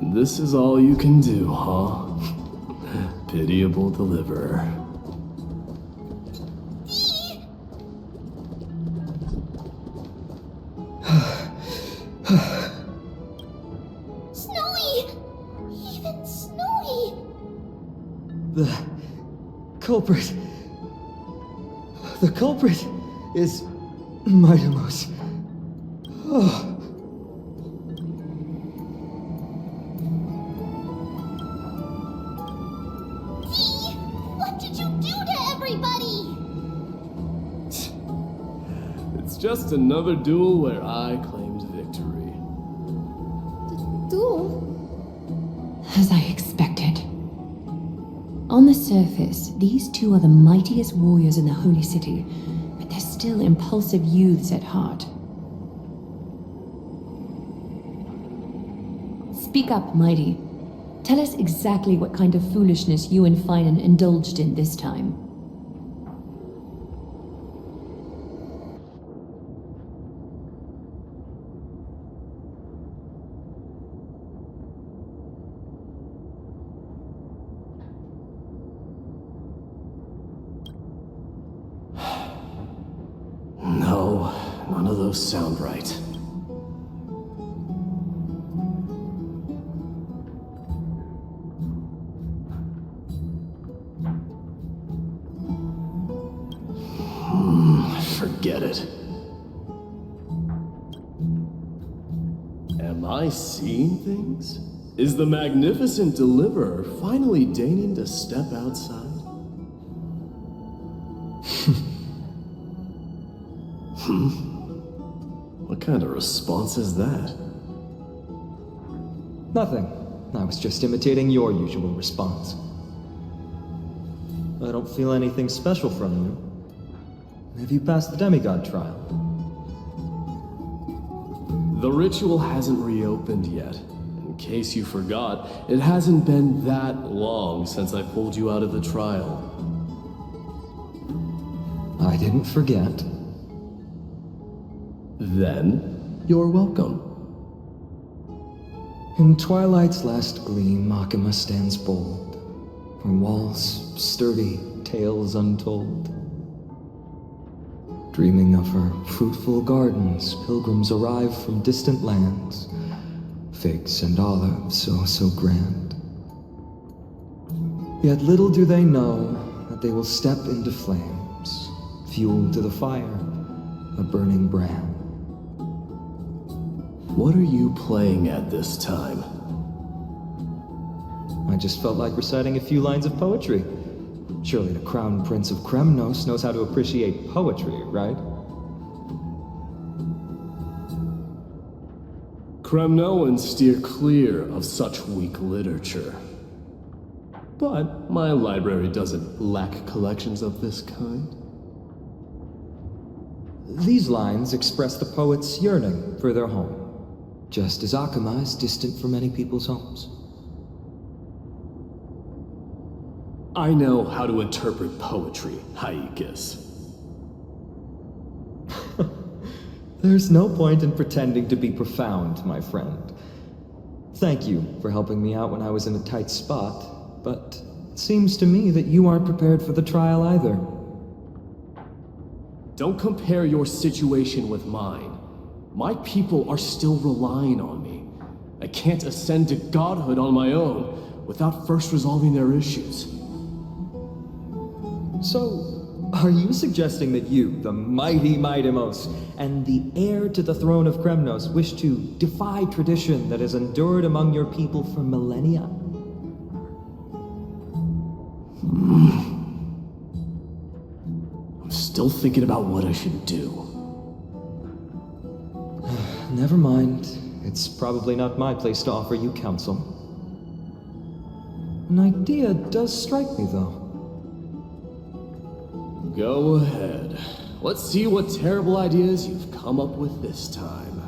This is all you can do, huh? Pitiable deliverer. Snowy! Even Snowy! The culprit is Mydeimos. Oh. What did you do to everybody? It's just another duel where I claimed victory. Duel? As I expected. On the surface, these two are the mightiest warriors in the Holy City, but they're still impulsive youths at heart. Speak up, Mydei. Tell us exactly what kind of foolishness you and Phainon indulged in this time. No, none of those sound right. Forget it. Am I seeing things? Is the magnificent deliverer finally deigning to step outside? What kind of response is that? Nothing. I was just imitating your usual response. I don't feel anything special from you. Have you passed the demigod trial? The ritual hasn't reopened yet. In case you forgot, it hasn't been that long since I pulled you out of the trial. I didn't forget. Then, you're welcome. In twilight's last gleam, Makima stands bold. Her walls sturdy, tales untold. Dreaming of her fruitful gardens, pilgrims arrive from distant lands. Figs and olives, so grand. Yet little do they know that they will step into flames, fuel to the fire, a burning brand. What are you playing at this time? I just felt like reciting a few lines of poetry. Surely the Crown Prince of Kremnos knows how to appreciate poetry, right? Kremnoans steer clear of such weak literature. But my library doesn't lack collections of this kind. These lines express the poet's yearning for their home, just as Akama is distant from many people's homes. I know how to interpret poetry, Haikis. There's no point in pretending to be profound, my friend. Thank you for helping me out when I was in a tight spot, but it seems to me that you aren't prepared for the trial either. Don't compare your situation with mine. My people are still relying on me. I can't ascend to godhood on my own without first resolving their issues. So, are you suggesting that you, the mighty Mydeimos, and the heir to the throne of Kremnos, wish to defy tradition that has endured among your people for millennia? I'm still thinking about what I should do. Never mind. It's probably not my place to offer you counsel. An idea does strike me, though. Go ahead. Let's see what terrible ideas you've come up with this time.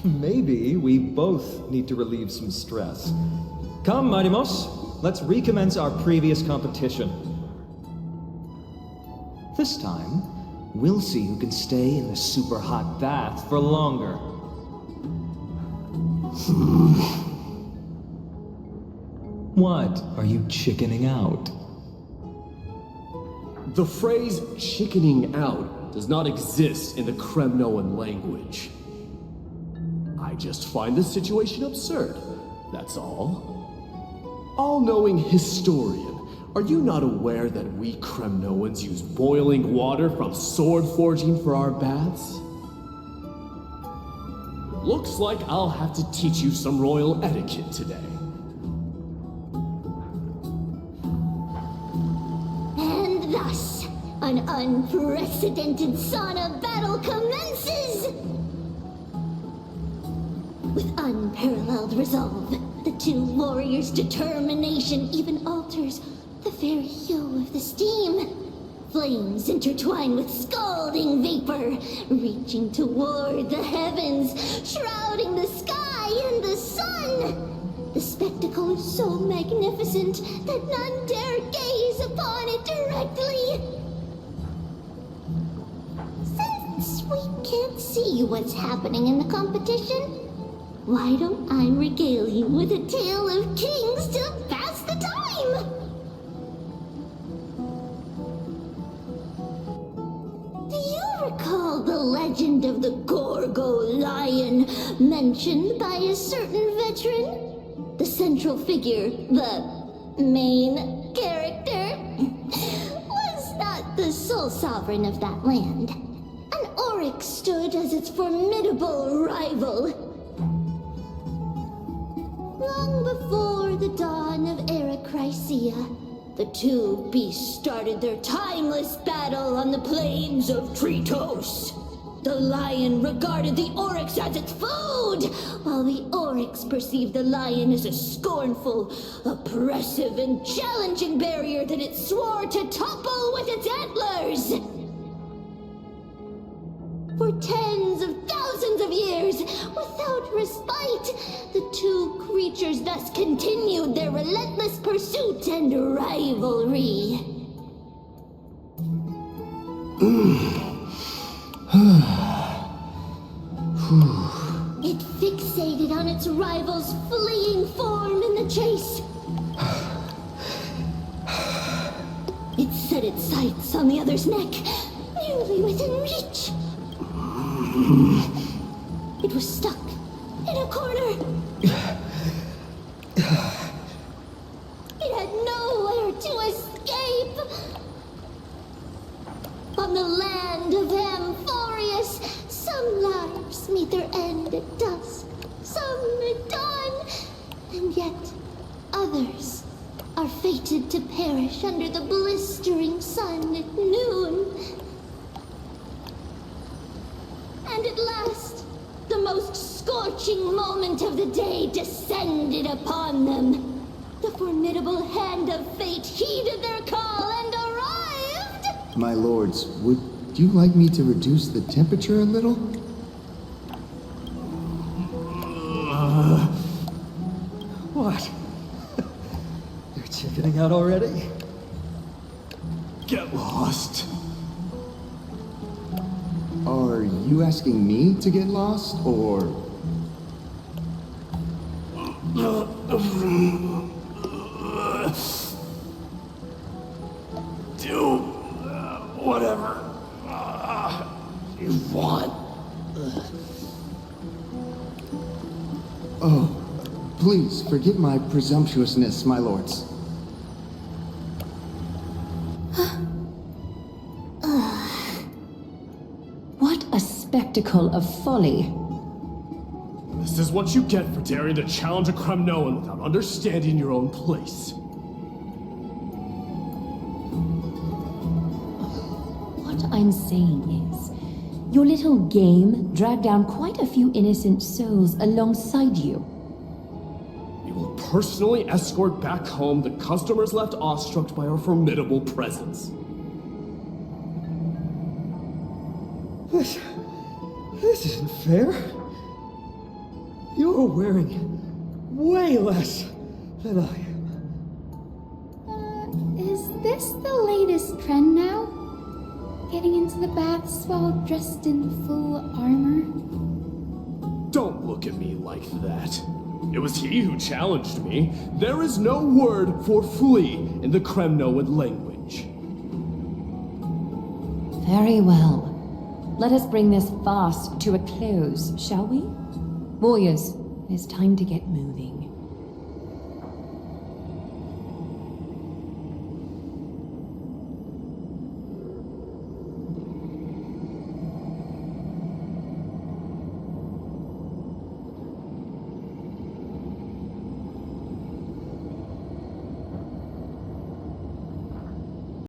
Maybe we both need to relieve some stress. Come, Mydeimos, let's recommence our previous competition. This time, we'll see who can stay in the super hot bath for longer. What? Are you chickening out? The phrase chickening out does not exist in the Kremnoan language. I just find this situation absurd, that's all. All-knowing historian, are you not aware that we Kremnoans use boiling water from sword forging for our baths? Looks like I'll have to teach you some royal etiquette today. And thus, an unprecedented sauna battle commences! With unparalleled resolve, the two warriors' determination even alters the very hue of the steam. Flames intertwine with scalding vapor, reaching toward the heavens, shrouding the sky and the sun. The spectacle is so magnificent that none dare gaze upon it directly. Since we can't see what's happening in the competition, why don't I regale you with a tale of kings to pass the time? Do you recall the legend of the Gorgo lion mentioned by a certain veteran? The central figure, the main character, was not the sole sovereign of that land. An oryx stood as its formidable rival. Long before the dawn of Erechrysia, the two beasts started their timeless battle on the plains of Tritos. The lion regarded the oryx as its food, while the oryx perceived the lion as a scornful, oppressive, and challenging barrier that it swore to topple with its antlers. For tens of thousands of years, without respite, the two creatures thus continued their relentless pursuit and rivalry. It fixated on its rival's fleeing form in the chase. It set its sights on the other's neck, nearly within reach. It was stuck in a corner. It had nowhere to escape. On the land of Amphorious, some lives meet their end at dusk, some at dawn, and yet others are fated to perish under the blistering sun at noon. And at last, the most scorching moment of the day descended upon them. The formidable hand of fate heeded their call and arrived! My lords, would you like me to reduce the temperature a little? What? You're chickening out already? Get lost. Are you asking me to get lost, or...? Do whatever you want. Oh, please forgive my presumptuousness, my lords. What a spectacle of folly. This is what you get for daring to challenge a Kremnoan without understanding your own place. What I'm saying is, your little game dragged down quite a few innocent souls alongside you. We will personally escort back home the customers left awestruck by our formidable presence. This isn't fair. You're wearing way less than I am. Is this the latest trend now? Getting into the baths while dressed in full armor? Don't look look at me like that. It was he who challenged me. There is no word for flee in the Kremnoan language. Very well. Let us bring this farce to a close, shall we? Warriors, it is time to get moving.